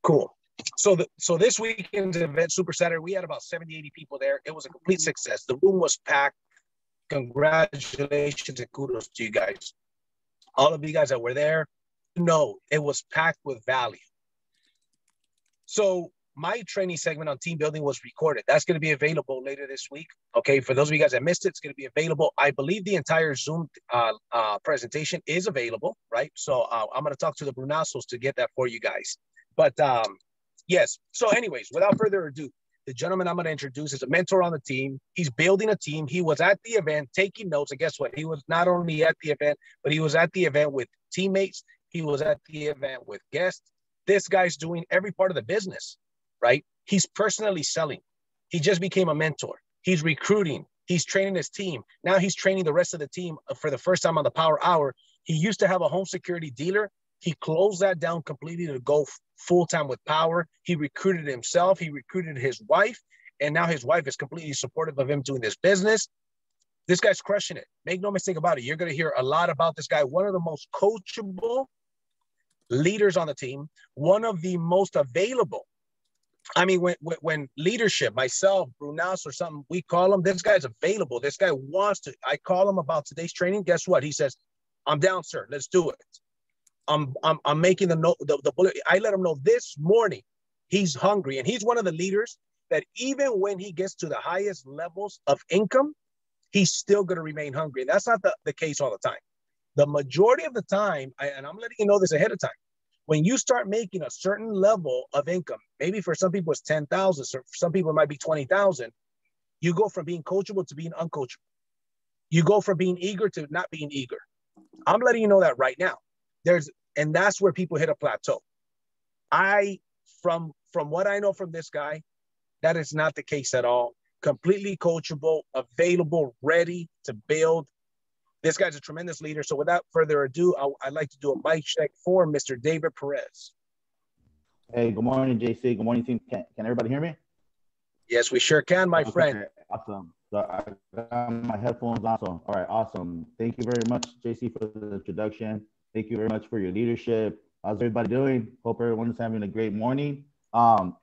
Cool. So this weekend's event, Super Saturday, we had about 70, 80 people there. It was a complete success. The room was packed. Congratulations and kudos to you guys. All of you guys that were there, it was packed with value. So my training segment on team building was recorded. That's going to be available later this week. Okay, for those of you guys that missed it, it's going to be available. I believe the entire Zoom presentation is available, right? So I'm going to talk to the Brunazos to get that for you guys. But yes, so anyways, without further ado, the gentleman I'm going to introduce is a mentor on the team. He's building a team. He was at the event taking notes. And guess what? He was not only at the event, but he was at the event with teammates. He was at the event with guests. This guy's doing every part of the business, right? He's personally selling. He just became a mentor. He's recruiting. He's training his team. Now he's training the rest of the team for the first time on the Powur Hour. He used to have a home security dealer. He closed that down completely to go full-time with Powur. He recruited himself. He recruited his wife. And now his wife is completely supportive of him doing this business. This guy's crushing it. Make no mistake about it. You're going to hear a lot about this guy. One of the most coachable leaders on the team. One of the most available. I mean, when leadership, myself, Brunas or something, we call him, this guy's available. This guy wants to. I call him about today's training. Guess what? He says, I'm down, sir. Let's do it. I'm making the note, the bullet. I let him know this morning he's hungry. And he's one of the leaders that even when he gets to the highest levels of income, he's still going to remain hungry. And that's not the case all the time. The majority of the time, and I'm letting you know this ahead of time, when you start making a certain level of income, maybe for some people it's 10,000, for some people it might be 20,000, you go from being coachable to being uncoachable. You go from being eager to not being eager. I'm letting you know that right now. And that's where people hit a plateau. From what I know from this guy, that is not the case at all. Completely coachable, available, ready to build. This guy's a tremendous leader. So without further ado, I'd like to do a mic check for Mr. David Perez. Hey, good morning, JC. Good morning, team. Can everybody hear me? Yes, we sure can, my friend. Awesome. So I got my headphones on. So, all right, awesome. Thank you very much, JC, for the introduction. Thank you very much for your leadership. How's everybody doing? Hope everyone's having a great morning. I'm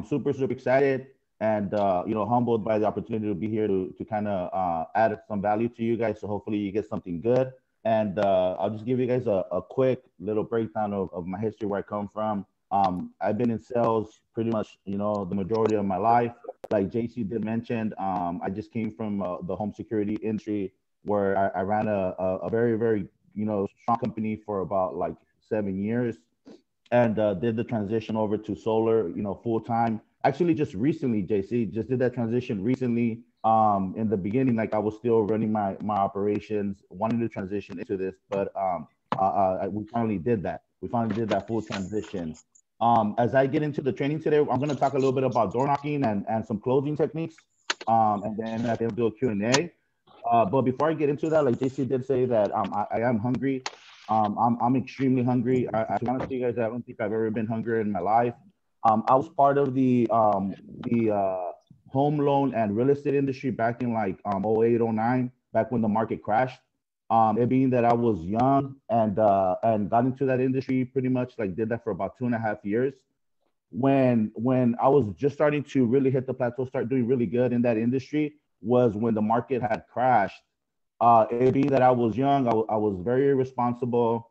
super excited and humbled by the opportunity to be here to kind of add some value to you guys. So hopefully you get something good. And I'll just give you guys a quick little breakdown of my history, where I come from. I've been in sales pretty much, the majority of my life. Like JC did mention, I just came from the home security industry, where I ran a very, very, strong company for about like 7 years, and did the transition over to solar, full time. Actually, just recently, JC just did that transition recently. In the beginning, like I was still running my operations, wanted to transition into this, but we finally did that. We finally did that full transition. As I get into the training today, I'm going to talk a little bit about door knocking and some closing techniques, and then I can do a Q&A. But before I get into that, like JC did say that I am hungry. I'm extremely hungry. I honestly, guys, I don't think I've ever been hungrier in my life. I was part of the home loan and real estate industry back in like 08, 09, back when the market crashed. It being that I was young and got into that industry, pretty much like did that for about 2.5 years. When I was just starting to really hit the plateau, start doing really good in that industry, was when the market had crashed. It being that I was young, I was very irresponsible.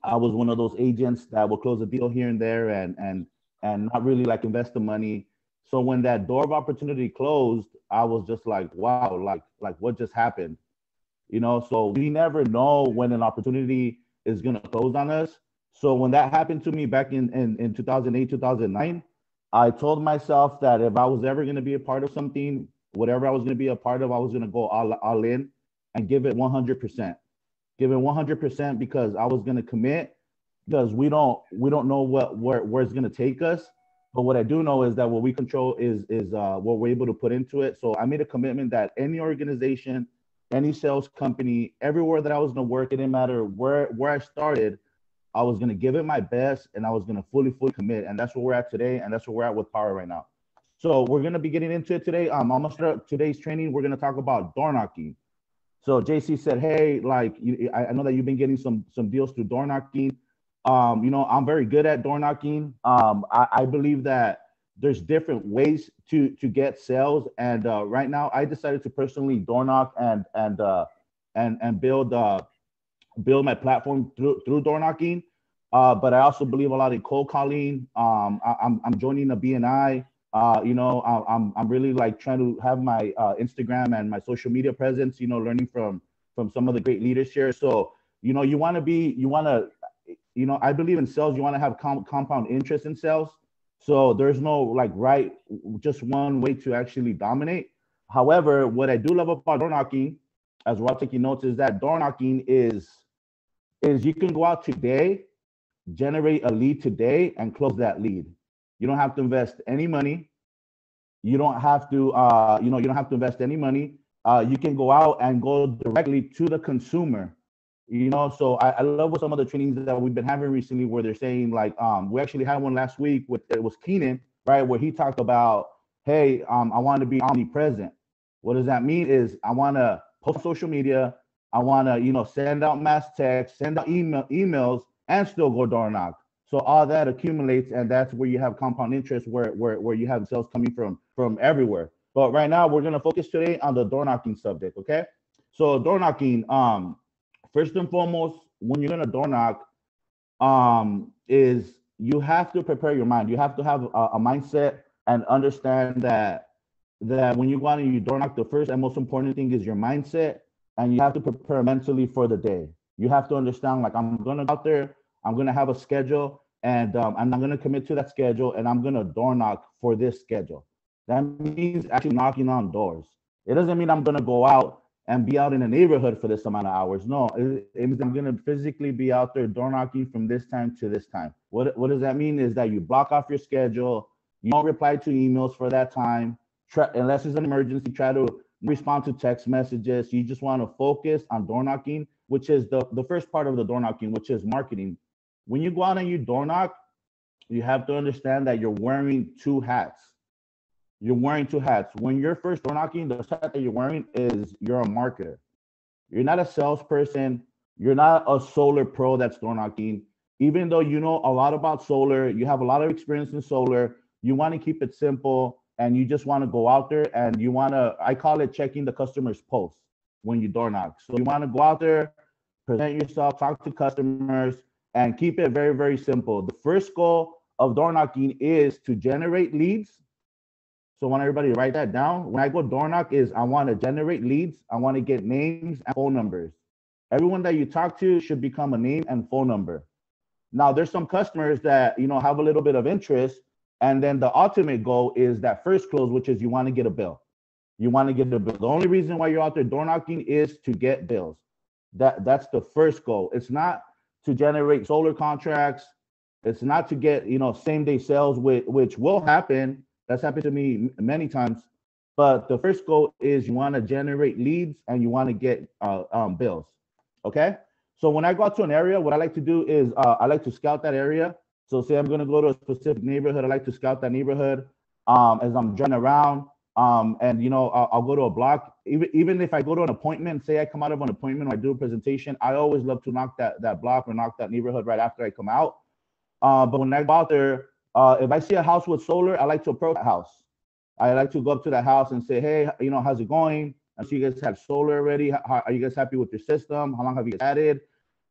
I was one of those agents that will close a deal here and there and not really like invest the money. So when that door of opportunity closed, I was just like, wow, like what just happened? So we never know when an opportunity is going to close on us. So when that happened to me back in 2008, 2009, I told myself that if I was ever going to be a part of something, whatever I was going to be a part of, I was going to go all in and give it 100%. Give it 100% because I was going to commit, because we don't know where it's going to take us. But what I do know is that what we control is what we're able to put into it. So I made a commitment that any organization, any sales company, everywhere that I was going to work, it didn't matter where I started, I was going to give it my best and I was going to fully commit. And that's where we're at today. And that's where we're at with Powur right now. So we're going to be getting into it today. I'm going to start today's training. We're going to talk about door knocking. So JC said, hey, like, I know that you've been getting some deals through door knocking. I'm very good at door knocking. I believe that there's different ways to get sales, and right now I decided to personally door knock and build my platform through door knocking. But I also believe a lot in cold calling. I'm joining the BNI. I'm really like trying to have my Instagram and my social media presence. Learning from some of the great leaders here. So I believe in sales. You want to have compound interest in sales. So there's no like just one way to actually dominate. However, what I do love about door knocking, as well taking notes, is that door knocking is you can go out today, generate a lead today, and close that lead. You don't have to invest any money. You don't have to, you don't have to invest any money. You can go out and go directly to the consumer. So I love what some of the trainings that we've been having recently, where they're saying like, we actually had one last week with it was Keenan, right, where he talked about, hey, I want to be omnipresent. What does that mean? Is I want to post social media, I want to send out mass text, send out emails, and still go door knock. So all that accumulates, and that's where you have compound interest, where you have sales coming from everywhere. But right now, we're gonna focus today on the door knocking subject. Okay, so door knocking. First and foremost, when you're gonna door knock, is you have to prepare your mind. You have to have a mindset and understand that when you go out and you door knock, the first and most important thing is your mindset, and you have to prepare mentally for the day. You have to understand, like, I'm gonna go out there, I'm gonna have a schedule, and I'm gonna commit to that schedule, and I'm gonna door knock for this schedule. That means actually knocking on doors. It doesn't mean I'm gonna go out and be out in the neighborhood for this amount of hours. No, it means I'm gonna physically be out there door knocking from this time to this time. What does that mean? Is that you block off your schedule, you don't reply to emails for that time, unless it's an emergency. Try to respond to text messages. You just want to focus on door knocking, which is the first part of the door knocking, which is marketing. When you go out and you door knock, you have to understand that you're wearing two hats. You're wearing two hats. When you're first door knocking, the hat that you're wearing is you're a marketer. You're not a salesperson. You're not a solar pro that's door knocking. Even though you know a lot about solar, you have a lot of experience in solar, you want to keep it simple, and you just want to go out there and you want to, I call it checking the customer's pulse when you door knock. So you want to go out there, present yourself, talk to customers, and keep it very, very simple. The first goal of door knocking is to generate leads. So I want everybody to write that down. When I go door knock, is I want to generate leads. I want to get names and phone numbers. Everyone that you talk to should become a name and phone number. Now, there's some customers that have a little bit of interest, and then the ultimate goal is that first close, which is you want to get a bill. You want to get a bill. The only reason why you're out there door knocking is to get bills. That's the first goal. It's not to generate solar contracts. It's not to get same day sales, which will happen. That's happened to me many times. But the first goal is you want to generate leads and you want to get bills. Okay. So when I go out to an area, what I like to do is I like to scout that area. So say I'm going to go to a specific neighborhood. I like to scout that neighborhood as I'm driving around. And I'll go to a block. Even if I go to an appointment, say I come out of an appointment or I do a presentation, I always love to knock that block or knock that neighborhood right after I come out. But when I go out there, if I see a house with solar, I like to approach that house. I like to go up to that house and say, hey, how's it going? I see you guys have solar already. Are you guys happy with your system? How long have you guys added?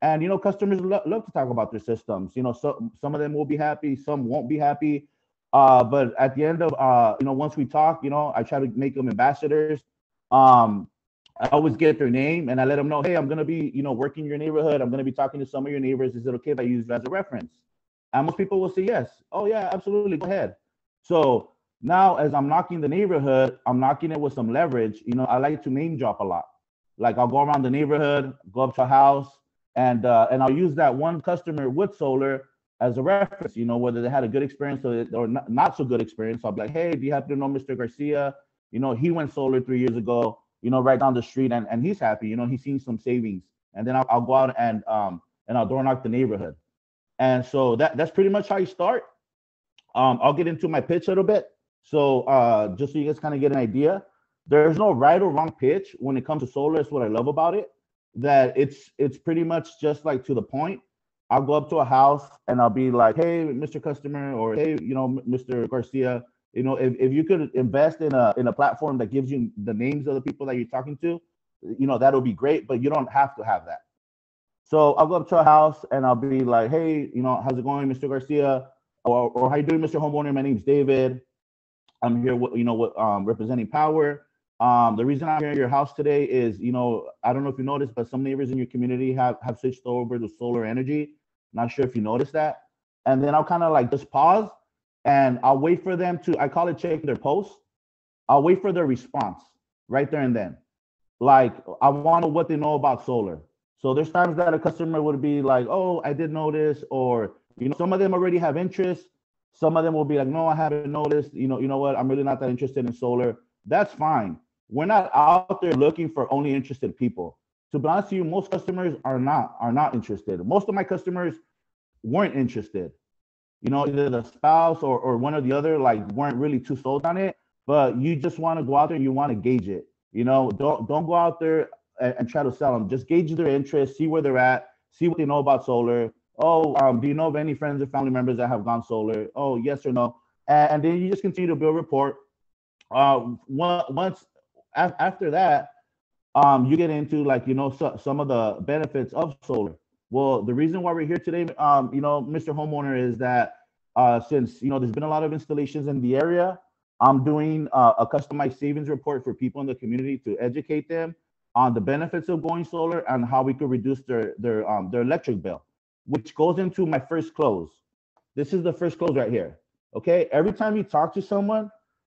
And, customers love to talk about their systems. So some of them will be happy, some won't be happy. But at the end of, once we talk, I try to make them ambassadors. I always get their name and I let them know, hey, I'm going to be, working in your neighborhood. I'm going to be talking to some of your neighbors. Is it okay if I use you as a reference? And most people will say yes. Oh, yeah, absolutely. Go ahead. So now as I'm knocking the neighborhood, I'm knocking it with some leverage. I like to name drop a lot. Like I'll go around the neighborhood, go up to a house, and I'll use that one customer with solar as a reference, whether they had a good experience or not so good experience. So I'll be like, hey, do you happen to know Mr. Garcia? He went solar 3 years ago, right down the street, and he's happy. He's seen some savings. And then I'll go out and I'll door knock the neighborhood. And so that's pretty much how you start. I'll get into my pitch a little bit. So just so you guys kind of get an idea, there's no right or wrong pitch when it comes to solar. That's what I love about it, that it's pretty much just like to the point. I'll go up to a house and I'll be like, hey, Mr. Customer, or hey, Mr. Garcia, if you could invest in a platform that gives you the names of the people that you're talking to, that'll be great, but you don't have to have that. So I'll go up to a house and I'll be like, hey, how's it going, Mr. Garcia? Or how you doing, Mr. Homeowner? My name's David. I'm here representing Powur. The reason I'm here at your house today is, I don't know if you noticed, but some neighbors in your community have switched over to solar energy. Not sure if you noticed that. And then I'll kind of like just pause and I'll wait for them to, I call it check their post. I'll wait for their response right there and then. Like, I want to know what they know about solar. So there's times that a customer would be like, oh, I did notice, or, some of them already have interest. Some of them will be like, no, I haven't noticed. You know what? I'm really not that interested in solar. That's fine. We're not out there looking for only interested people. To be honest with you, most customers are not interested. Most of my customers weren't interested. Either the spouse or one or the other, like, weren't really too sold on it. But you just want to go out there and you want to gauge it. Don't go out there and try to sell them. Just gauge their interest, see where they're at, see what they know about solar. Oh, do you know of any friends or family members that have gone solar? Oh, yes or no. And then you just continue to build rapport. Once after that, you get into like, some of the benefits of solar. Well, the reason why we're here today, Mr. Homeowner, is that since, there's been a lot of installations in the area, I'm doing a customized savings report for people in the community to educate them on the benefits of going solar and how we could reduce their electric bill, which goes into my first close. This is the first close right here. Okay. Every time you talk to someone,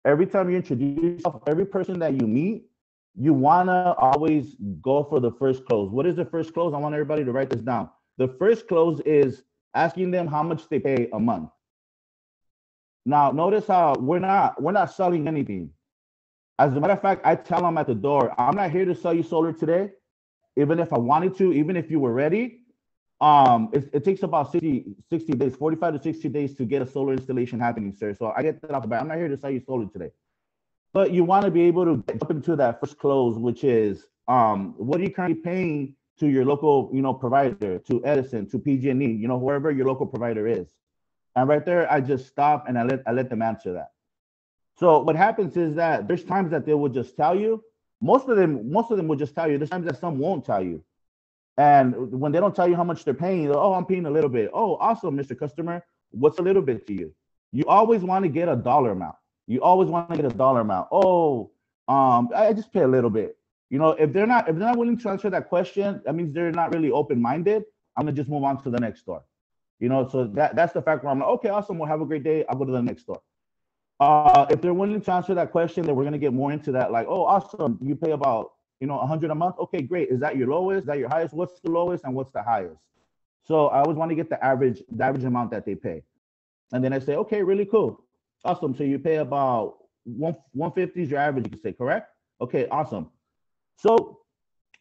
every time you introduce yourself, every person that you meet, you want to always go for the first close. What is the first close? I want everybody to write this down. The first close is asking them how much they pay a month. Now, notice how we're not selling anything. As a matter of fact, I tell them at the door, I'm not here to sell you solar today. Even if I wanted to, even if you were ready, it takes about 60 days, 45 to 60 days to get a solar installation happening, sir. So I get that off the bat. I'm not here to sell you solar today. But you want to be able to jump into that first close, which is what are you currently paying to your local, provider, to Edison, to PG&E, whoever your local provider is. And right there, I just stop and I let them answer that. So what happens is that there's times that they will just tell you. Most of them will just tell you. There's times that some won't tell you. And when they don't tell you how much they're paying, oh, I'm paying a little bit. Oh, awesome, Mr. Customer. What's a little bit to you? You always want to get a dollar amount. You always want to get a dollar amount. Oh, I just pay a little bit. If they're not willing to answer that question, that means they're not really open-minded. I'm gonna just move on to the next store. So that's the fact where I'm like, okay, awesome. We'll have a great day. I'll go to the next store. If they're willing to answer that question, then we're gonna get more into that. Like, oh, awesome. You pay about, $100 a month. Okay, great. Is that your lowest? Is that your highest? What's the lowest and what's the highest? So I always want to get the average amount that they pay. And then I say, okay, really cool. Awesome. So you pay about 150 is your average, you can say, correct? Okay, awesome. So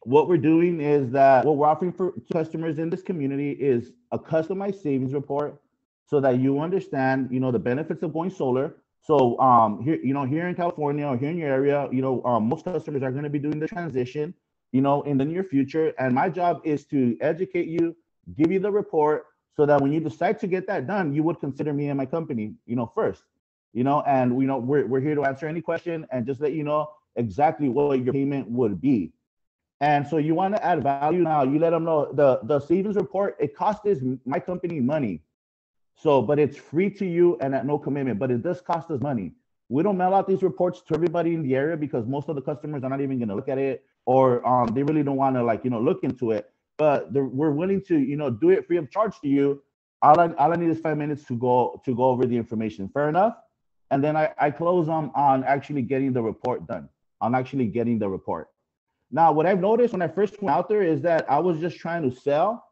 what we're doing is that what we're offering for customers in this community is a customized savings report so that you understand, the benefits of going solar. So here in California or here in your area, most customers are going to be doing the transition, in the near future. And my job is to educate you, give you the report so that when you decide to get that done, you would consider me and my company, first. And we're here to answer any question and just let you know exactly what your payment would be. And so you want to add value. Now you let them know the savings report, it costs my company money. So, but it's free to you and at no commitment, but it does cost us money. We don't mail out these reports to everybody in the area because most of the customers are not even going to look at it, or they really don't want to look into it. But we're willing to, do it free of charge to you. All I need is 5 minutes to go over the information. Fair enough? And then I close on actually getting the report done. I'm actually getting the report. Now, what I've noticed when I first went out there is that I was just trying to sell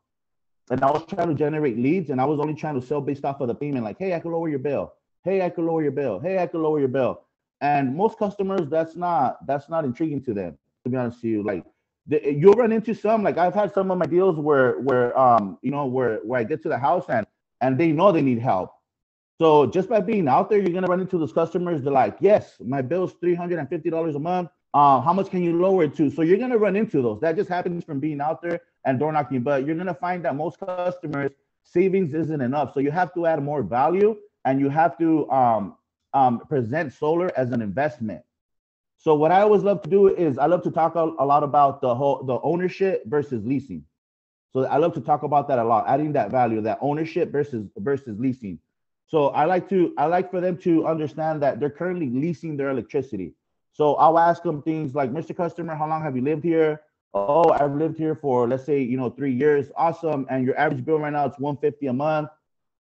and I was trying to generate leads, and I was only trying to sell based off of the payment. Like, hey, I could lower your bill. Hey, I could lower your bill. Hey, I could lower your bill. And most customers, that's not intriguing to them, to be honest with you. Like, you'll run into some, like I've had some of my deals where I get to the house and they know they need help. So just by being out there, you're gonna run into those customers. They're like, yes, my bill's $350 a month. How much can you lower it to? So you're gonna run into those. That just happens from being out there and door knocking. But you're gonna find that most customers, savings isn't enough. So you have to add more value, and you have to present solar as an investment. So what I always love to do is I love to talk a lot about the ownership versus leasing. So I love to talk about that a lot, adding that value, that ownership versus leasing. So I like for them to understand that they're currently leasing their electricity. So I'll ask them things like, Mr. Customer, how long have you lived here? Oh, I've lived here for, let's say, 3 years. Awesome. And your average bill right now it's $150 a month.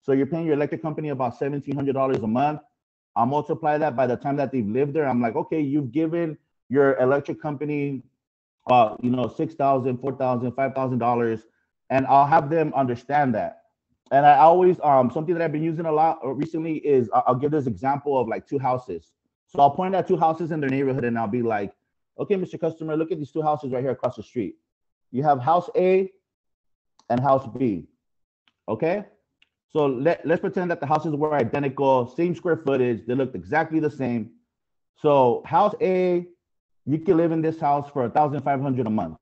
So you're paying your electric company about $1,700 a month. I'll multiply that by the time that they've lived there. I'm like, okay, you've given your electric company, $6,000, $4,000, $5,000, and I'll have them understand that. And I always, something that I've been using a lot recently is I'll give this example of like two houses. So I'll point at two houses in their neighborhood, and I'll be like, okay, Mr. Customer, look at these two houses right here across the street. You have house A and house B. Okay. So let's pretend that the houses were identical, same square footage. They looked exactly the same. So house A, you can live in this house for $1,500 a month.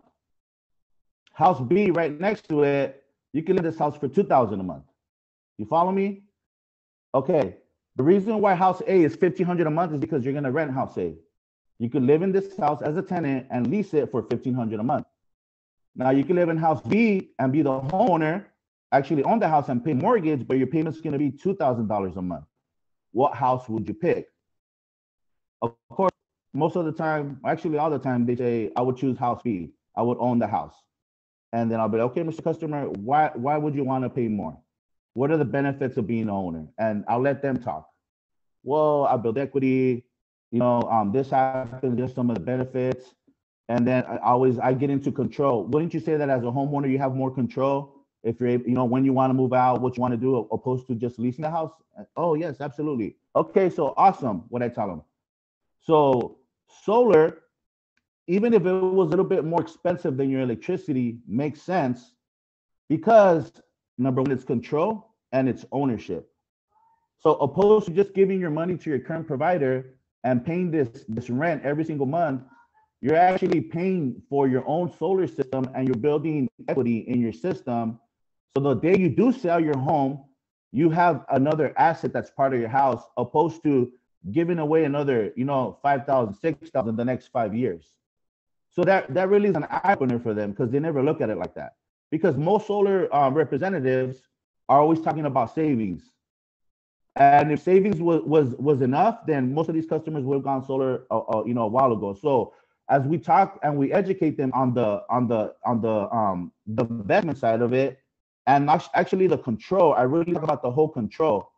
House B right next to it, you can live in this house for $2,000 a month. You follow me? Okay. The reason why house A is $1,500 a month is because you're going to rent house A. You can live in this house as a tenant and lease it for $1,500 a month. Now you can live in house B and be the homeowner, actually own the house and pay mortgage, but your payment's going to be $2,000 a month. What house would you pick? Of course, most of the time, actually all the time, they say, I would choose house B. I would own the house. And then I'll be like, okay, Mr. Customer, why would you want to pay more? What are the benefits of being an owner? And I'll let them talk. Well, I build equity, this happens, just some of the benefits. And then I get into control. Wouldn't you say that as a homeowner, you have more control if you're, when you want to move out, what you want to do, opposed to just leasing the house? Oh, yes, absolutely. Okay, so awesome, what I tell them. So solar, even if it was a little bit more expensive than your electricity, makes sense because number one, it's control and it's ownership. So opposed to just giving your money to your current provider and paying this rent every single month, you're actually paying for your own solar system and you're building equity in your system. So the day you do sell your home, you have another asset that's part of your house, opposed to giving away another, $5,000, $6,000 the next 5 years. So that really is an eye opener for them because they never look at it like that. Because most solar representatives are always talking about savings. And if savings was enough, then most of these customers would have gone solar, a while ago. So as we talk and we educate them on the investment side of it, and actually the control, I really talk about the whole control.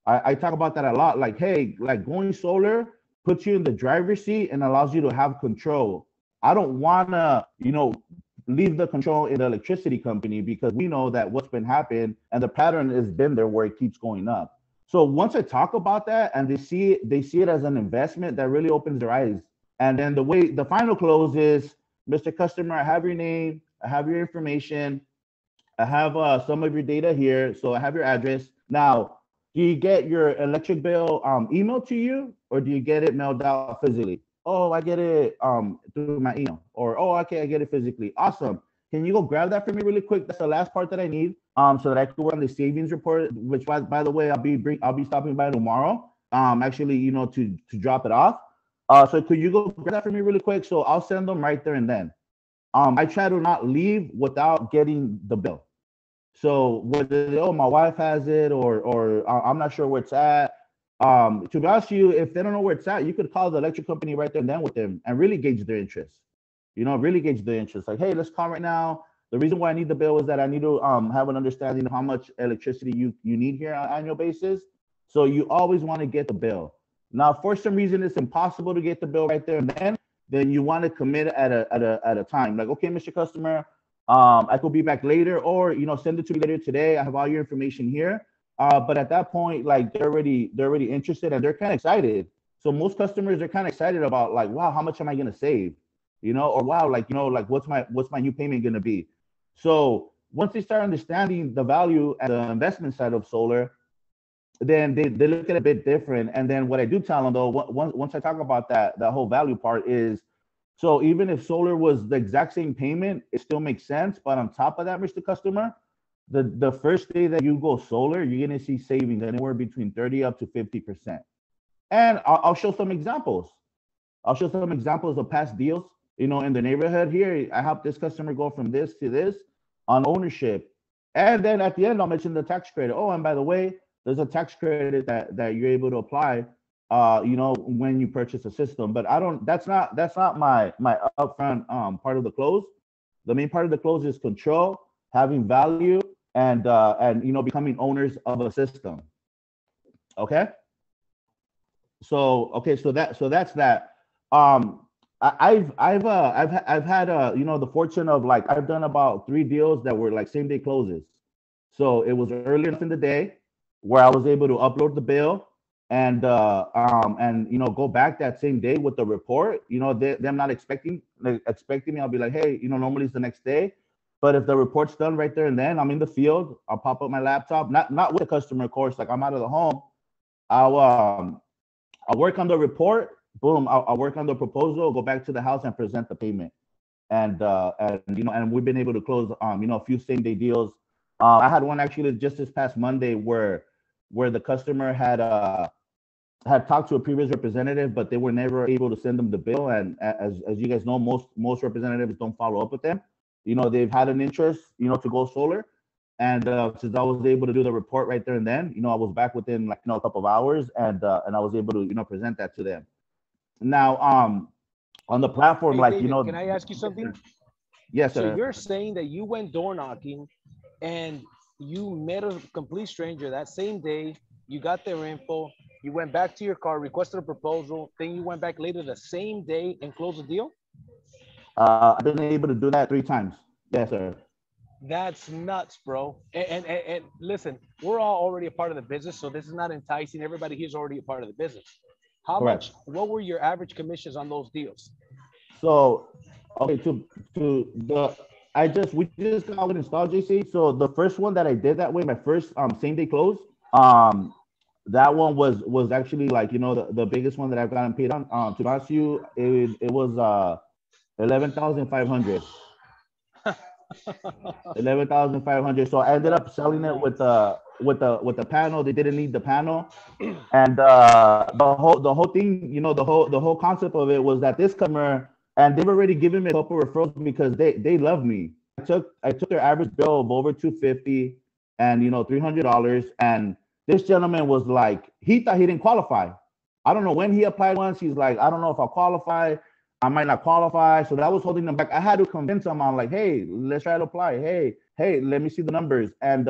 I talk about that a lot. Like, hey, like going solar puts you in the driver's seat and allows you to have control. I don't want to, leave the control in the electricity company because we know that what's been happening and the pattern has been there where it keeps going up. So once I talk about that and they see it as an investment, that really opens their eyes. And then the final close is, Mr. Customer, I have your name, I have your information, I have some of your data here, so I have your address. Now, do you get your electric bill emailed to you, or do you get it mailed out physically? Oh, I get it through my email. Or, oh, okay, I get it physically. Awesome. Can you go grab that for me really quick? That's the last part that I need so that I can work on the savings report, which, by the way, I'll be stopping by tomorrow, actually, to drop it off. So could you go grab that for me really quick? So I'll send them right there and then. I try to not leave without getting the bill. So whether my wife has it or I'm not sure where it's at. To be honest with you, if they don't know where it's at, you could call the electric company right there and then with them and really gauge their interest. Really gauge their interest. Like, hey, let's call right now. The reason why I need the bill is that I need to have an understanding of how much electricity you need here on an annual basis. So you always want to get the bill. Now, if for some reason it's impossible to get the bill right there and then you want to commit at a time. Like, okay, Mr. Customer, I could be back later, or send it to me later today. I have all your information here. But at that point, like they're already interested and they're kind of excited. So most customers are kind of excited about like, wow, how much am I going to save? Or wow, like what's my new payment going to be? So once they start understanding the value and the investment side of solar, then they look at it a bit different. And then what I do tell them though, once I talk about that whole value part is, so even if solar was the exact same payment, it still makes sense. But on top of that, Mr. Customer, the first day that you go solar, you're gonna see savings anywhere between 30 up to 50%. And I'll show some examples. I'll show some examples of past deals. You know, in the neighborhood here, I helped this customer go from this to this on ownership. And then at the end, I'll mention the tax credit. Oh, and by the way, there's a tax credit that you're able to apply, you know, when you purchase a system. But I don't. That's not my upfront part of the close. The main part of the close is control, having value, and you know, becoming owners of a system. Okay. So okay, so that's that. Um, I've had you know, the fortune of, like, I've done about 3 deals that were like same day closes. So it was early enough in the day where I was able to upload the bill and you know, go back that same day with the report. You know, them not expecting me. I'll be like, hey, you know, normally it's the next day, but if the report's done right there and then, I'm in the field. I'll pop up my laptop, not with the customer, of course. Like, I'm out of the home. I'll I'll work on the report. Boom. I'll work on the proposal. Go back to the house and present the payment. And you know, and we've been able to close you know, a few same day deals. I had one actually just this past Monday where the customer had talked to a previous representative, but they were never able to send them the bill. And as you guys know, most representatives don't follow up with them. You know, they've had an interest, you know, to go solar. And since I was able to do the report right there and then, you know, I was back within, like, you know, a couple of hours, and I was able to, you know, present that to them. Now, on the platform, Hey, like, you David, know, can I ask you something? yes, So sir. you're saying that you went door knocking and you met a complete stranger that same day, you got their info, you went back to your car, requested a proposal, then you went back later the same day and closed the deal? I've been able to do that 3 times. Yes, sir. That's nuts, bro. And listen, we're all already a part of the business, so this is not enticing. Everybody here is already a part of the business. How Correct. much, what were your average commissions on those deals? So, okay, to the we just got it installed, JC. So the first one that I did that way, my first same day close, um, that one was actually, like, you know, the biggest one that I've gotten paid on. To be honest with you, it was 11,500. 11,500. So I ended up That's selling it with nuts. the panel. They didn't need the panel, and the whole thing, you know, the whole concept of it was that this customer, and they've already given me a couple of referrals because they love me. I took their average bill of over 250 and, you know, $300, and this gentleman was like, he thought he didn't qualify. I don't know when he applied once. He's like, I don't know if I'll qualify. I might not qualify. So that was holding them back. I had to convince him. I'm like, hey, let's try to apply. Hey, let me see the numbers. And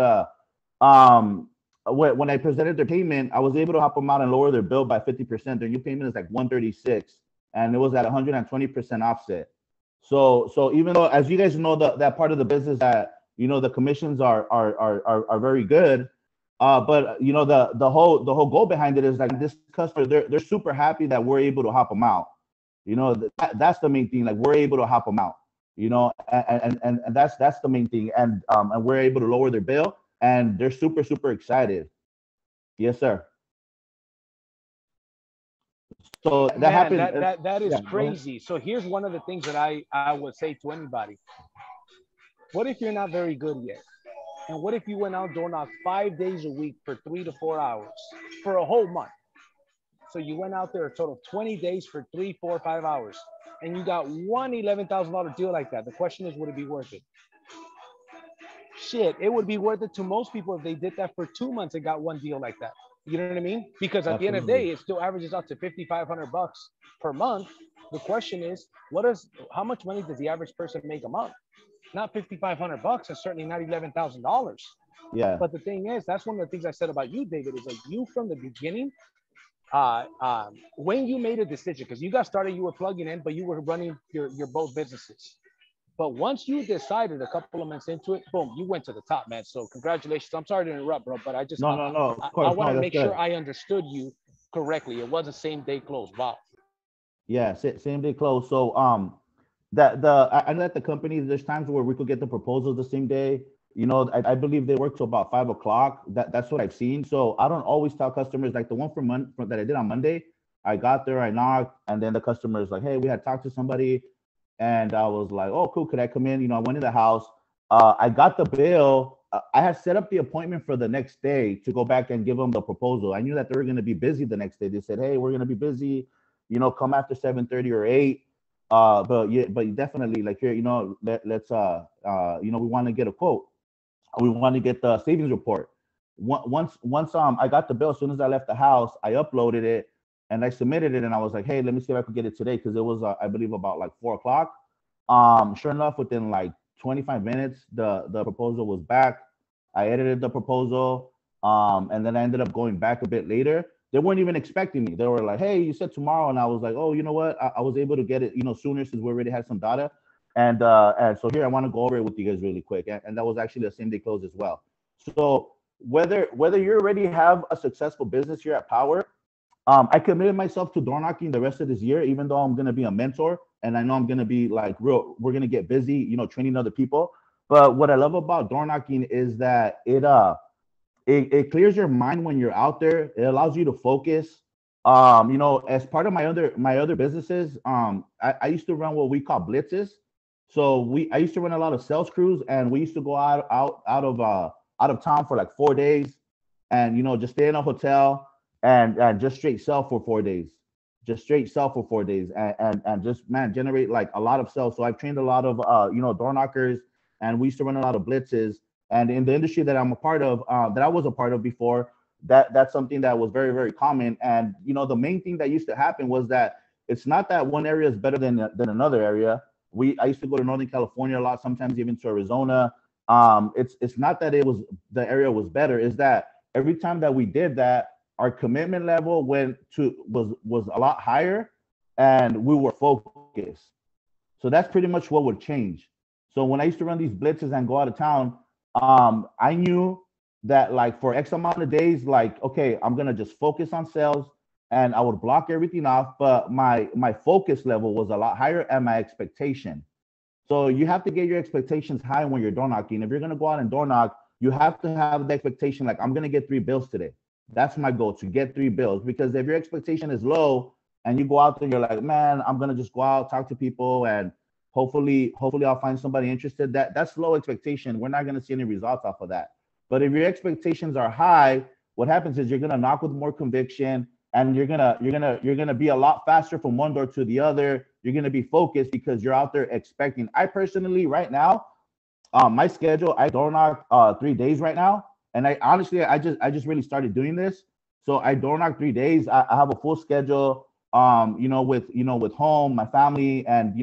um, when I presented their payment, I was able to help them out and lower their bill by 50%. Their new payment is like 136, and it was at 120% offset. So even though, as you guys know, that part of the business that, you know, the commissions are very good, but you know, the whole goal behind it is like, this customer, they're super happy that we're able to help them out. You know, that's the main thing. Like, we're able to help them out. You know, and that's the main thing. And we're able to lower their bill, and they're super excited. Yes, sir. So that Man, happened. that is Yeah, go ahead. crazy. So here's one of the things that I would say to anybody. What if you're not very good yet? And what if you went out door knocked 5 days a week for 3 to 4 hours for a whole month? So you went out there a total of 20 days for 3, 4, 5 hours, and you got one $11,000 deal like that. The question is, would it be worth it? Shit, it would be worth it to most people if they did that for 2 months and got one deal like that. You know what I mean? Because at the end of the Absolutely. day, it still averages out to $5,500 per month. The question is, how much money does the average person make a month? Not $5,500, and certainly not $11,000. Yeah. But the thing is, that's one of the things I said about you, David, is like, you from the beginning, when you made a decision, because you got started, you were plugging in, but you were running your both businesses. But once you decided a couple of months into it, boom, you went to the top, man. So congratulations. I'm sorry to interrupt, bro, but I just No, no, no. Of I course, no. wanted to That's make sure good. I understood you correctly. It was a same day close. Wow. Yeah, same day close. So that I know that the company, there's times where we could get the proposals the same day. You know, I believe they work till about 5 o'clock. That's what I've seen. So I don't always tell customers, like the one that I did on Monday. I got there, I knocked, and then the customer is like, "Hey, we had talked to somebody," and I was like, "Oh, cool. Could I come in?" You know, I went in the house. I got the bill, I had set up the appointment for the next day to go back and give them the proposal. I knew that they were going to be busy the next day. They said, "Hey, we're going to be busy, come after 7:30 or 8." But yeah, but definitely like here, let's we want to get a quote. We want to get the savings report. Once I got the bill, as soon as I left the house, I uploaded it and I submitted it, and I was like, "Hey, let me see if I could get it today," because it was I believe about like 4 o'clock. Sure enough, within like 25 minutes, the proposal was back. I edited the proposal, and then I ended up going back a bit later. They weren't even expecting me. They were like, "Hey, you said tomorrow," and I was like, "Oh, you know what? I was able to get it, sooner since we already had some data." And so here I want to go over it with you guys really quick. And that was actually the same day close as well. So whether you already have a successful business here at Powur, I committed myself to door knocking the rest of this year, even though I'm going to be a mentor and I know I'm going to be like we're going to get busy, training other people. But what I love about door knocking is that it clears your mind when you're out there. It allows you to focus. As part of my other businesses, I used to run what we call blitzes. So I used to run a lot of sales crews, and we used to go out of town for like 4 days, and just stay in a hotel and just straight sell for 4 days, just straight sell for 4 days, and just generate like a lot of sales. So I've trained a lot of door knockers, and we used to run a lot of blitzes. And in the industry that I'm a part of, that I was a part of before, that's something that was very, very common. And the main thing that used to happen was that it's not that one area is better than another area. I used to go to Northern California a lot, sometimes even to Arizona. It's not that the area was better, is that every time that we did that, our commitment level was a lot higher, and we were focused. So that's pretty much what would change. So when I used to run these blitzes and go out of town, I knew that like for X amount of days, like, okay, I'm gonna just focus on sales, and I would block everything off, but my focus level was a lot higher and my expectation. So you have to get your expectations high when you're door knocking. If you're gonna go out and door knock, you have to have the expectation like, I'm gonna get 3 bills today. That's my goal, to get 3 bills. Because if your expectation is low and you go out there, you're like, man, I'm gonna just go out, talk to people, and hopefully I'll find somebody interested. That's low expectation. We're not gonna see any results off of that. But if your expectations are high, what happens is you're gonna knock with more conviction, and you're gonna be a lot faster from one door to the other. You're gonna be focused because you're out there expecting. I personally, right now, my schedule, I door knock 3 days right now, and I honestly, I just really started doing this. So I door knock 3 days. I have a full schedule. With home, my family, and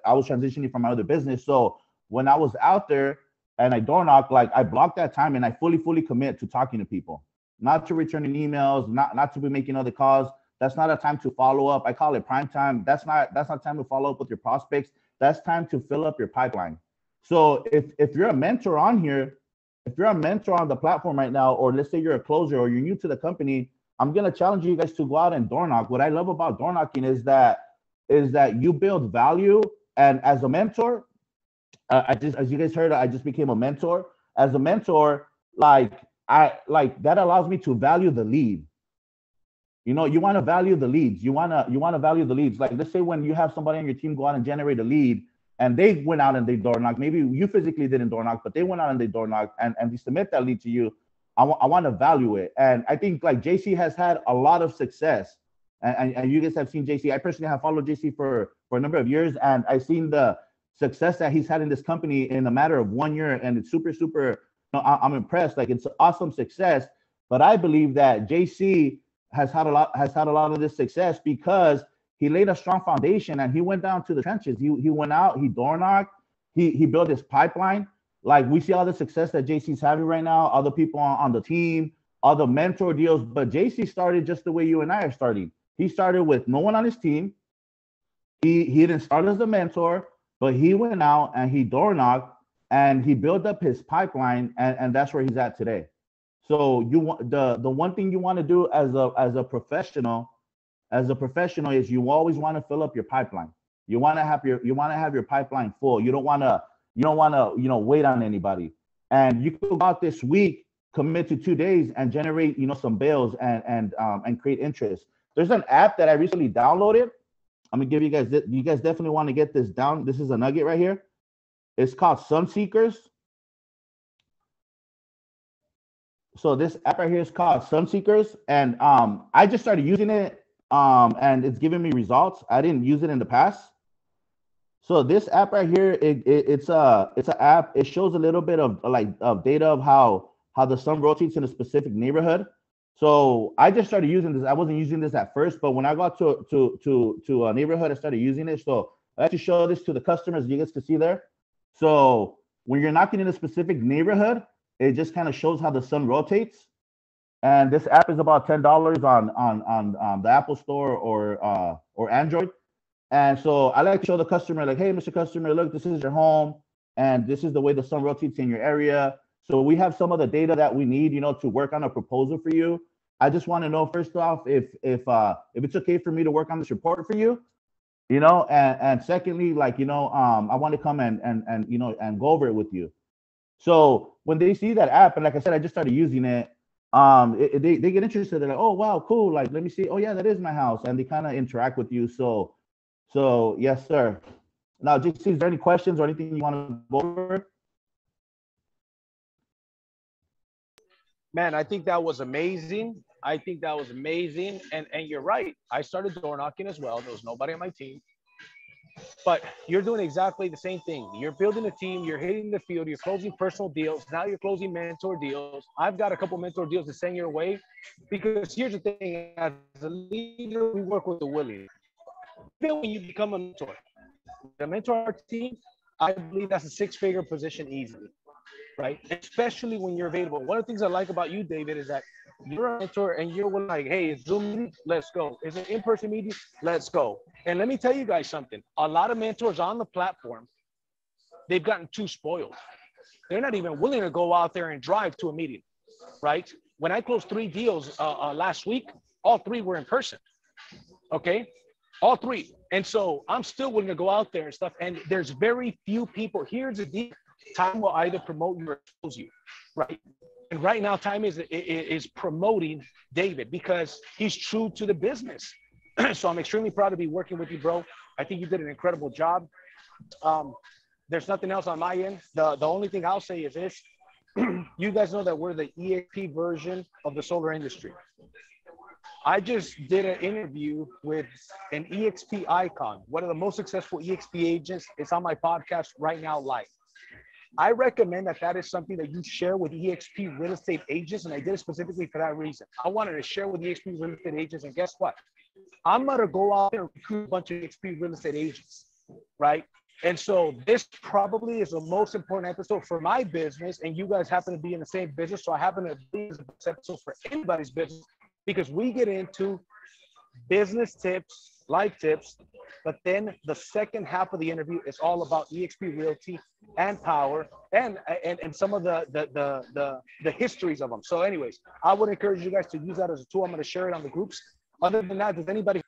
I was transitioning from my other business. So when I was out there and I door knock, like I block that time and I fully commit to talking to people, not to returning emails, not to be making other calls. That's not a time to follow up. I call it prime time. That's not time to follow up with your prospects. That's time to fill up your pipeline. So if you're a mentor on here, if you're a mentor on the platform right now, or let's say you're a closer or you're new to the company, I'm gonna challenge you guys to go out and door knock. What I love about door knocking is that you build value. And as a mentor, as you guys heard, I just became a mentor. As a mentor, that allows me to value the lead. You want to value the leads. You want to value the leads. Like, let's say when you have somebody on your team go out and generate a lead, and they went out and they door knocked. Maybe you physically didn't door knock, but they went out and they door knocked, and they submit that lead to you. I want to value it. And I think like JC has had a lot of success, and you guys have seen JC. I personally have followed JC for a number of years, and I've seen the success that he's had in this company in a matter of 1 year, and it's super. I'm impressed. Like, it's awesome success. But I believe that JC has had a lot of this success because he laid a strong foundation, and he went down to the trenches. He went out, he door knocked, he built his pipeline. Like, we see all the success that JC's having right now, other people on the team, other mentor deals. But JC started just the way you and I are starting. He started with no one on his team. He didn't start as a mentor, but he went out and he door knocked, and he built up his pipeline, and that's where he's at today. So the one thing you want to do as a professional is you always want to fill up your pipeline. You want to have your pipeline full. You don't want to wait on anybody. And you could go out this week, commit to 2 days, and generate some bills and create interest. There's an app that I recently downloaded. I'm gonna give you guys this. You guys definitely want to get this down. This is a nugget right here. It's called Sun Seekers. So this app right here is called Sunseekers, and I just started using it, and it's giving me results. I didn't use it in the past. So this app right here, it's an app. It shows a little bit of like of data of how the sun rotates in a specific neighborhood. So I just started using this. I wasn't using this at first, but when I got to a neighborhood, I started using it. So I like to show this to the customers. You guys can see there. So when you're knocking in a specific neighborhood, it just kind of shows how the sun rotates. And this app is about $10 on the Apple Store or Android. And so I like to show the customer, like, hey, Mr. Customer, look, this is your home, and this is the way the sun rotates in your area. So we have some of the data that we need, to work on a proposal for you. I just want to know first off if it's okay for me to work on this report for you, and secondly, like, I want to come and go over it with you. So when they see that app, and like I said, I just started using it. They get interested. They're like, oh wow, cool. Like, let me see. Oh yeah, that is my house, and they kind of interact with you. So yes, sir. Now, JC, is there any questions or anything you want to go over? Man, I think that was amazing. I think that was amazing. And you're right. I started door knocking as well. There was nobody on my team. But you're doing exactly the same thing. You're building a team, you're hitting the field, you're closing personal deals. Now you're closing mentor deals. I've got a couple mentor deals to send your way, because here's the thing, as a leader, we work with the willing. Even when you become a mentor on our team, I believe that's a six-figure position easily, right? Especially when you're available. One of the things I like about you, David, is that you're a mentor and you're like, hey, it's Zoom meeting, let's go. Is it in-person meeting? Let's go. And let me tell you guys something. A lot of mentors on the platform, they've gotten too spoiled. They're not even willing to go out there and drive to a meeting, right? When I closed 3 deals last week, all 3 were in person, okay? All 3. And so I'm still willing to go out there and stuff. And there's very few people. Here's the deal. Time will either promote you or expose you, right? And right now, time is promoting David because he's true to the business. So I'm extremely proud to be working with you, bro. I think you did an incredible job. There's nothing else on my end. The only thing I'll say is this. You guys know that we're the EXP version of the solar industry. I just did an interview with an EXP icon, one of the most successful EXP agents. It's on my podcast right now live. I recommend that is something that you share with EXP real estate agents, and I did it specifically for that reason. I wanted to share with EXP real estate agents, and guess what? I'm going to go out there and recruit a bunch of EXP real estate agents, right? And so this probably is the most important episode for my business, and you guys happen to be in the same business, so I happen to be in this episode for anybody's business, because we get into business tips, life tips, but then the second half of the interview is all about EXP Realty and Powur and some of the histories of them. So anyways, I would encourage you guys to use that as a tool. I'm going to share it on the groups. Other than that, does anybody?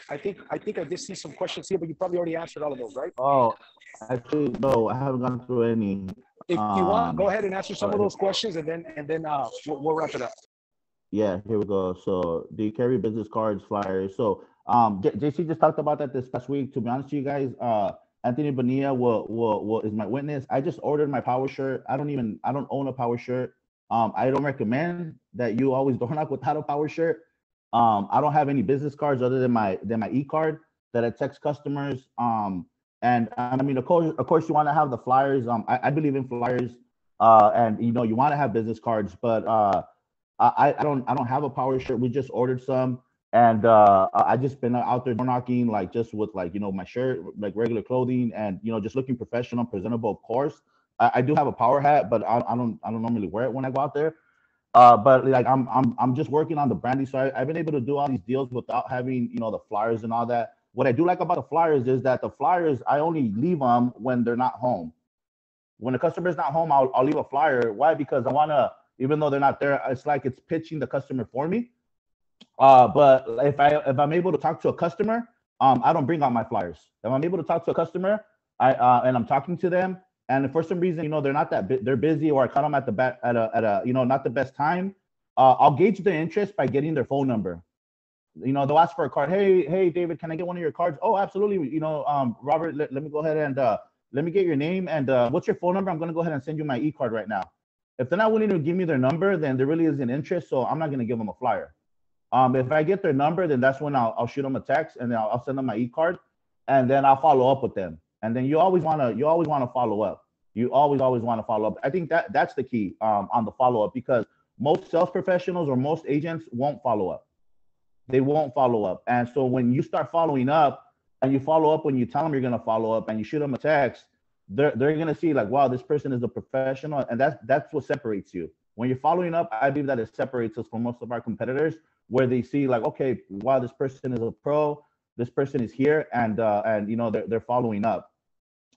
I think I did see some questions here, but you probably already answered all of those, right? Oh, actually, no, I haven't gone through any. If you want, go ahead and answer some of those questions, and then we'll wrap it up. Yeah, here we go. So, do you carry business cards, flyers? So, JC just talked about that this past week. To be honest with you guys, Anthony Bonilla will is my witness. I just ordered my Powur shirt. I don't own a Powur shirt. I don't recommend that you always door knock without a Powur shirt. I don't have any business cards other than my e-card that I text customers. And I mean, of course, you want to have the flyers. I believe in flyers, and you want to have business cards, but I don't have a Powur shirt. We just ordered some, and I just been out there door knocking, like just with my shirt, like regular clothing, and just looking professional, presentable. Of course, I do have a Powur hat, but I don't normally wear it when I go out there. But like I'm just working on the branding, so I've been able to do all these deals without having the flyers and all that. What I do like about the flyers is that the flyers, I only leave them when they're not home. When the customer's not home, I'll leave a flyer. Why? Because I want to, even though they're not there, it's like it's pitching the customer for me. But if I'm able to talk to a customer, I don't bring out my flyers. If I'm able to talk to a customer, and I'm talking to them, and if for some reason they're not they're busy, or I caught them at a not the best time, I'll gauge their interest by getting their phone number. They'll ask for a card. Hey, David, can I get one of your cards? Oh, absolutely. Robert, let me go ahead and let me get your name and what's your phone number? I'm going to go ahead and send you my e-card right now. If they're not willing to give me their number, then there really isn't interest. So I'm not going to give them a flyer. If I get their number, then that's when I'll shoot them a text, and then I'll send them my e-card, and then I'll follow up with them. And then you always want to follow up. You always want to follow up. I think that's the key on the follow up, because most sales professionals or most agents won't follow up. They won't follow up. And so when you start following up, and you follow up when you tell them you're going to follow up, and you shoot them a text, they're going to see like, wow, this person is a professional, and that's what separates you. When you're following up, I believe that it separates us from most of our competitors, where they see like, okay, wow, this person is a pro, this person is here, and you know, they're following up.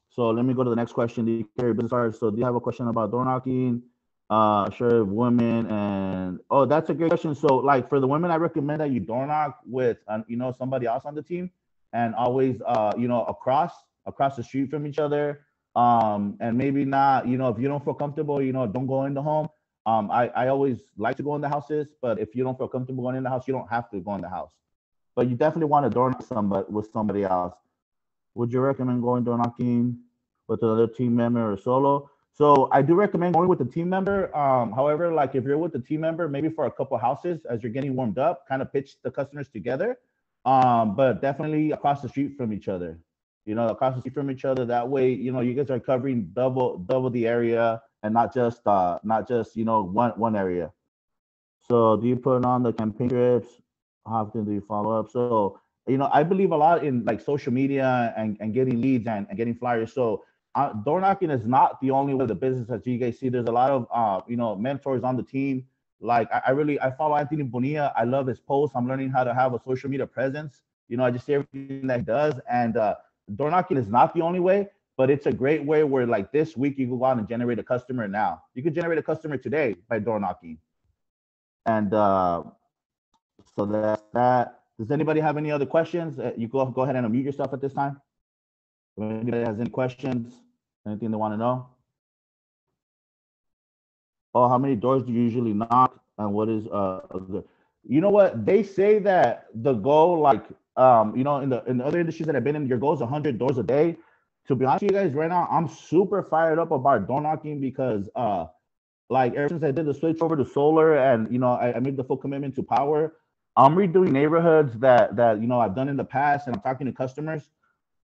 So let me go to the next question. So do you have a question about door knocking? Sure, women, and that's a great question. So like for the women, I recommend that you door knock with you know, somebody else on the team, and always you know, across the street from each other. And maybe not, you know, if you don't feel comfortable, you know, don't go in the home. I always like to go in the houses, but if you don't feel comfortable going in the house, you don't have to go in the house. But you definitely want to door knock with somebody else. Would you recommend going door knocking with another team member or solo? So I do recommend going with the team member. However, like if you're with the team member, maybe for a couple houses as you're getting warmed up, kind of pitch the customers together. But definitely across the street from each other. You know, across the street from each other. That way, you know, you guys are covering double the area, and not just you know, one area. So do you put on the campaign trips? How often do you follow up? So, you know, I believe a lot in like social media and getting leads and getting flyers. So door knocking is not the only way of the business that you guys see. There's a lot of you know, mentors on the team. Like I follow Anthony Bonilla. I love his posts. I'm learning how to have a social media presence. You know, I just see everything that he does. And door knocking is not the only way, but it's a great way where like this week you can go out and generate a customer now. You could generate a customer today by door knocking. And so that's that. Does anybody have any other questions? You go ahead and unmute yourself at this time. If anybody has any questions, anything they want to know? Oh, how many doors do you usually knock? And what is you know what? They say that the goal, like you know, in the other industries that I've been in, your goal is 100 doors a day. To be honest with you guys, right now, I'm super fired up about door knocking, because like ever since I did the switch over to solar, and you know, I made the full commitment to Powur, I'm redoing neighborhoods that you know, I've done in the past, and I'm talking to customers.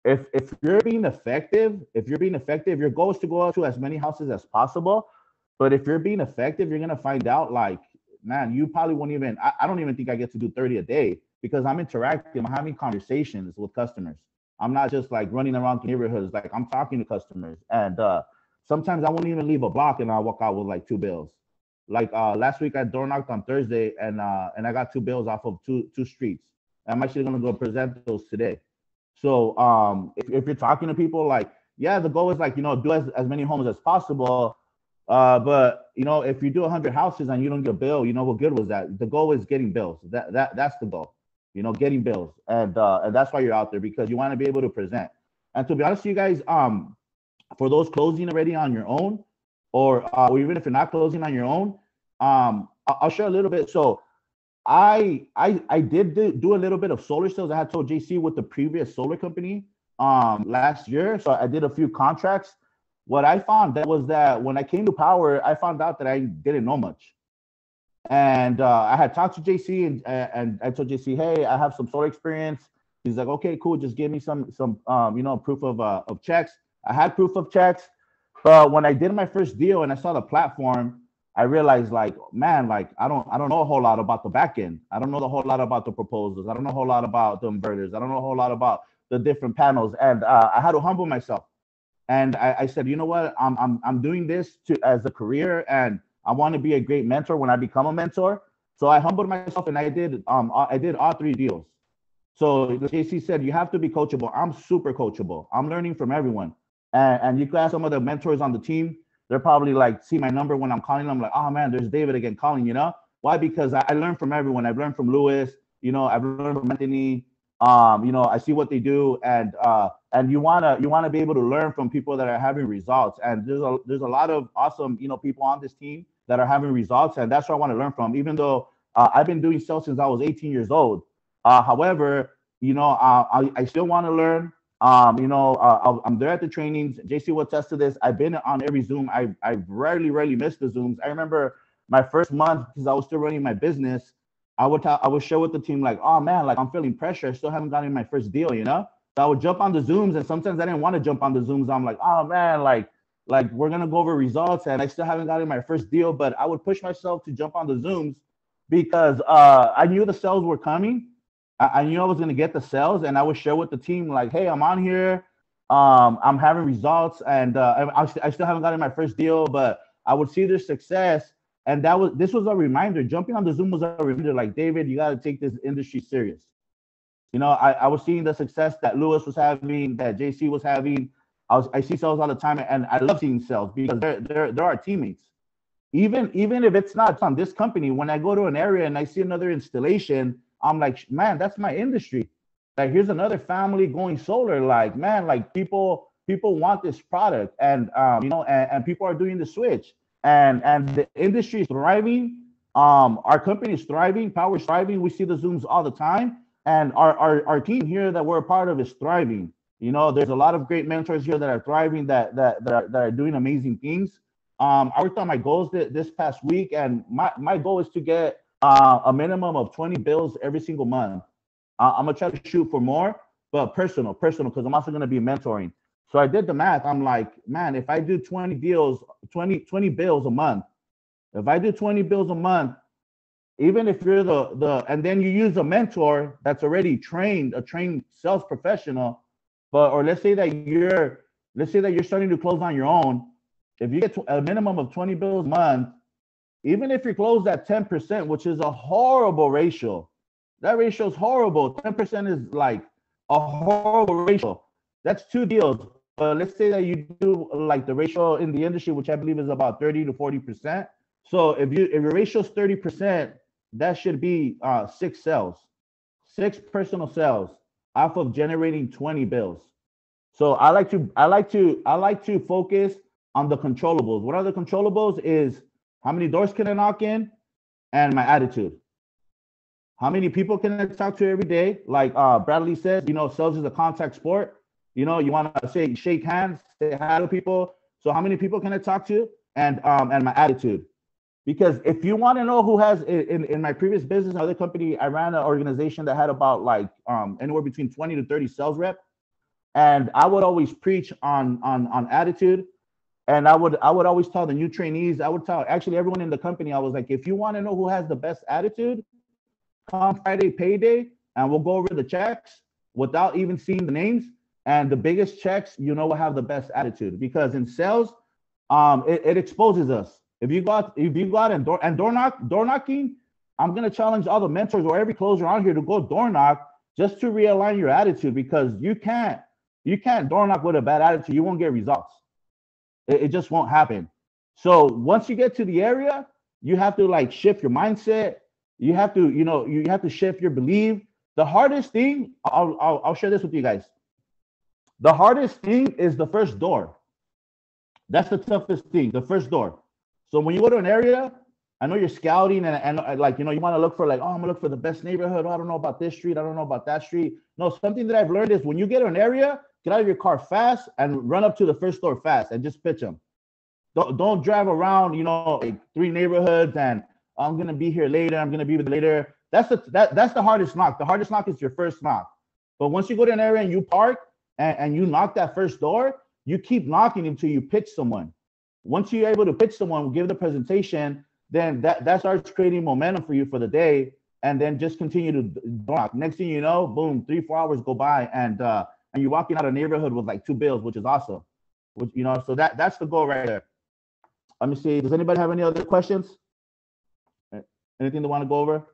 If you're being effective, your goal is to go out to as many houses as possible. But if you're being effective, you're gonna find out like, man, you probably won't even. I don't even think I get to do 30 a day, because I'm interacting, I'm having conversations with customers. I'm not just like running around the neighborhoods. Like I'm talking to customers, and sometimes I won't even leave a block, and I'll walk out with like 2 bills. Like last week, I door knocked on Thursday, and I got 2 bills off of two streets. I'm actually gonna go present those today. So if you're talking to people, like, yeah, the goal is like, you know, do as many homes as possible. But you know, if you do 100 houses and you don't get a bill, you know, what good was that? The goal is getting bills. That's the goal. You know, getting bills, and that's why you're out there, because you want to be able to present. And to be honest with you guys, for those closing already on your own, or even if you're not closing on your own, I'll share a little bit. So I did do a little bit of solar sales. I had told JC with the previous solar company last year. So I did a few contracts. What I found that was that when I came to Powur, I found out that I didn't know much. And I had talked to JC, and I told JC, hey, I have some solar experience. He's like, okay, cool. Just give me some you know, proof of checks. I had proof of checks, but when I did my first deal and I saw the platform, I realized like, man, like I don't know a whole lot about the back end. I don't know a whole lot about the proposals. I don't know a whole lot about the inverters. I don't know a whole lot about the different panels. And I had to humble myself. And I said, you know what? I'm doing this as a career, and I want to be a great mentor when I become a mentor. So I humbled myself, and I did all 3 deals. So JC said, you have to be coachable. I'm super coachable. I'm learning from everyone. And you can ask some of the mentors on the team. They're probably like, see my number when I'm calling them, like, oh man, there's David again calling, you know? Why? Because I learned from everyone. I've learned from Lewis, you know, I've learned from Anthony. You know, I see what they do, and you wanna be able to learn from people that are having results. And there's a lot of awesome, you know, people on this team that are having results, and that's what I want to learn from. Even though I've been doing sales since I was 18 years old. However, you know, I still want to learn. I'm there at the trainings. JC will attest to this. I've been on every Zoom. I rarely miss the Zooms. I remember my first month, because I was still running my business. I would share with the team like, oh man, like I'm feeling pressure. I still haven't gotten my first deal, you know. So I would jump on the Zooms, and sometimes I didn't want to jump on the Zooms. I'm like, oh man, like we're gonna go over results, and I still haven't gotten my first deal. But I would push myself to jump on the Zooms because I knew the sales were coming. I knew I was going to get the sales, and I would share with the team like, hey, I'm on here. I'm having results, and I still haven't gotten my first deal, but I would see their success. And this was a reminder. Jumping on the Zoom was a reminder like, David, you got to take this industry serious. You know, I was seeing the success that Lewis was having, that JC was having. I see sales all the time, and I love seeing sales because they're our teammates. Even if it's not on this company, when I go to an area and I see another installation, I'm like, man, that's my industry. Like, here's another family going solar. Like, man, like people want this product, and and people are doing the switch, and the industry is thriving. Our company is thriving. Powur is thriving. We see the Zooms all the time, and our team here that we're a part of is thriving. You know, there's a lot of great mentors here that are thriving, that are doing amazing things. I worked on my goals this past week, and my goal is to get a minimum of 20 bills every single month. I'm gonna try to shoot for more, but personal, because I'm also gonna be mentoring. So I did the math. I'm like, man, if I do 20 bills a month, if I do 20 bills a month, even if you're and then you use a mentor that's already trained, a trained sales professional, or let's say that you're starting to close on your own. If you get a minimum of 20 bills a month, even if you close at 10%, which is a horrible ratio, that ratio is horrible. 10% is like a horrible ratio. That's 2 deals. But let's say that you do like the ratio in the industry, which I believe is about 30 to 40%. So if your ratio is 30%, that should be 6 sales, 6 personal sales off of generating 20 bills. So I like to focus on the controllables. What are the controllables? Is how many doors can I knock in, and my attitude. How many people can I talk to every day? Like Bradley says, sales is a contact sport. You want to shake hands, say hi to people. So how many people can I talk to, and my attitude? Because if you want to know who has in my previous business, another company, I ran an organization that had about like anywhere between 20 to 30 sales reps, and I would always preach on attitude. And I would always tell the new trainees, I would tell actually everyone in the company, I was like, if you want to know who has the best attitude, come Friday payday, and we'll go over the checks without even seeing the names. And the biggest checks, will have the best attitude, because in sales, it exposes us. If you go out and door knocking, I'm gonna challenge all the mentors or every closer on here to go door knock just to realign your attitude, because you can't door knock with a bad attitude. You won't get results. It just won't happen. So once you get to the area, you have to like shift your mindset. You have to, you have to shift your belief. The hardest thing, I'll share this with you guys. The hardest thing is the first door. That's the toughest thing, the first door. So when you go to an area, I know you're scouting and like, you want to look for like, oh, I'm gonna look for the best neighborhood. Oh, I don't know about this street. I don't know about that street. No, something that I've learned is when you get to an area, get out of your car fast and run up to the first door fast and just pitch them. Don't drive around, like 3 neighborhoods and I'm gonna be here later. I'm gonna be with later. That's the hardest knock. The hardest knock is your first knock. But once you go to an area and you park and you knock that first door, you keep knocking until you pitch someone. Once you're able to pitch someone, give the presentation, then that starts creating momentum for you for the day, and then just continue to knock. Next thing you know, boom, 3-4 hours go by, and you're walking out of a neighborhood with like 2 bills, which is awesome. So that's the goal right there. Let me see. Does anybody have any other questions? Anything they want to go over?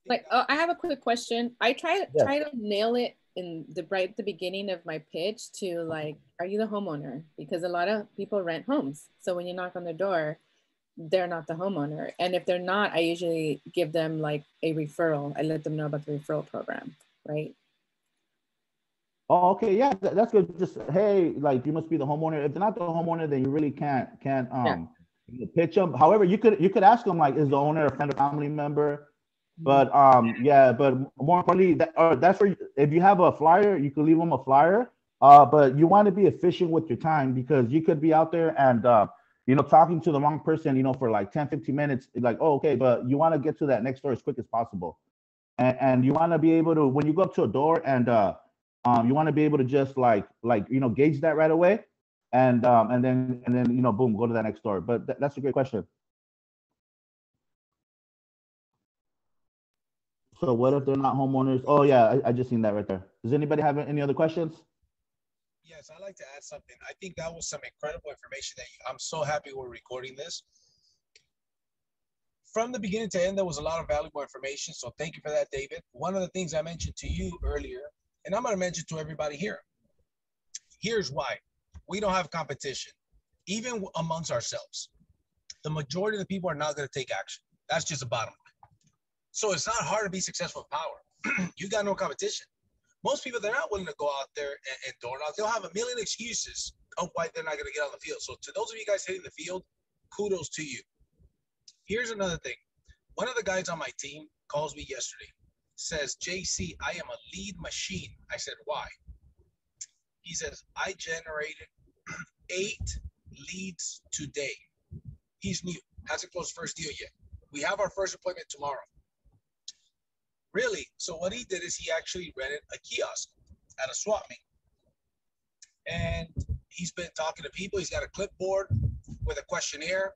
Like, I have a quick question. I try to nail it in right at the beginning of my pitch to like, are you the homeowner? Because a lot of people rent homes. So when you knock on their door, they're not the homeowner. And if they're not, I usually give them like a referral. I let them know about the referral program, right? Oh, okay, yeah, that's good. Just, hey, like, you must be the homeowner. If they're not the homeowner, then you really can't pitch them. However, you could ask them like, is the owner a friend or family member? But yeah, but more importantly, that's where if you have a flyer, you can leave them a flyer. But you want to be efficient with your time because you could be out there and talking to the wrong person, for like 10, 15 minutes, like, oh, okay, but you want to get to that next door as quick as possible. And you want to be able to, when you go up to a door and you want to be able to just gauge that right away. And then boom, go to that next door. But that's a great question. So what if they're not homeowners? Oh yeah, I just seen that right there. Does anybody have any other questions? Yes, I'd like to add something. I think that was some incredible information I'm so happy we're recording this. From the beginning to end, there was a lot of valuable information. So thank you for that, David. One of the things I mentioned to you earlier, and I'm going to mention to everybody here. Here's why. We don't have competition, even amongst ourselves. The majority of the people are not going to take action. That's just the bottom line. So it's not hard to be successful in Powur. You got no competition. Most people, they're not willing to go out there and door knock. They'll have a million excuses of why they're not going to get on the field. So to those of you guys hitting the field, kudos to you. Here's another thing. One of the guys on my team calls me yesterday, says, JC, I am a lead machine. I said, why? He says, I generated 8 leads today. He's new, hasn't closed first deal yet. We have our first appointment tomorrow. Really? So what he did is he actually rented a kiosk at a swap meet. And he's been talking to people. He's got a clipboard with a questionnaire,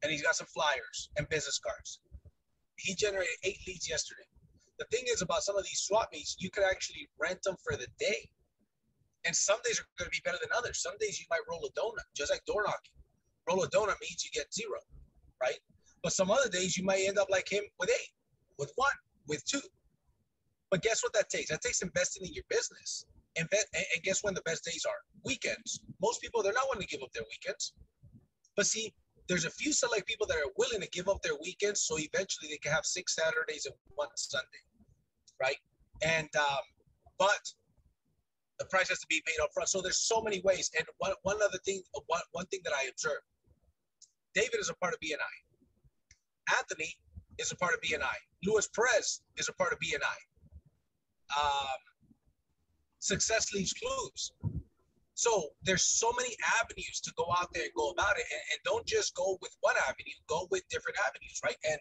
and he's got some flyers and business cards. He generated 8 leads yesterday. The thing is about some of these swap meets, you could actually rent them for the day. And some days are going to be better than others. Some days you might roll a donut, just like door knocking. Roll a donut means you get 0, right? But some other days you might end up like him with 8, with 1, with 2. But guess what that takes? That takes investing in your business. And guess when the best days are? Weekends. Most people, they're not willing to give up their weekends. But see, there's a few select people that are willing to give up their weekends so eventually they can have 6 Saturdays and 1 Sunday, right? And but the price has to be paid up front. So there's so many ways. And one other thing, one thing that I observed, David is a part of BNI. Anthony is a part of BNI. Luis Perez is a part of BNI. Success leaves clues. So there's so many avenues to go out there and go about it. And don't just go with one avenue, go with different avenues, right? And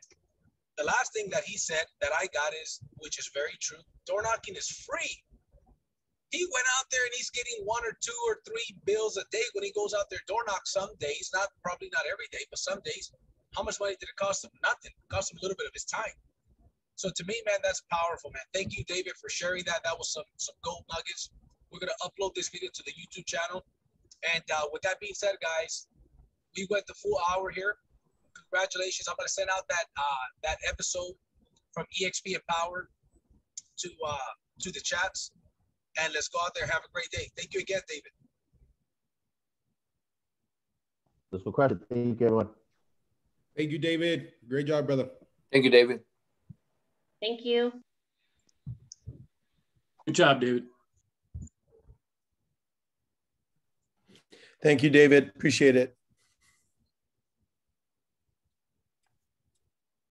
the last thing that he said that I got is, which is very true, door knocking is free. He went out there and he's getting 1 or 2 or 3 bills a day when he goes out there door knock some days, probably not every day, but some days. How much money did it cost him? Nothing. It cost him a little bit of his time. So to me, man, that's powerful, man. Thank you, David, for sharing that. That was some gold nuggets. We're going to upload this video to the YouTube channel. And with that being said, guys, we went the full hour here. Congratulations. I'm going to send out that episode from EXP and Powur to the chats. And let's go out there. Have a great day. Thank you again, David. Let's go crush it. Thank you, everyone. Thank you, David. Great job, brother. Thank you, David. Thank you. Good job, David. Thank you, David. Appreciate it.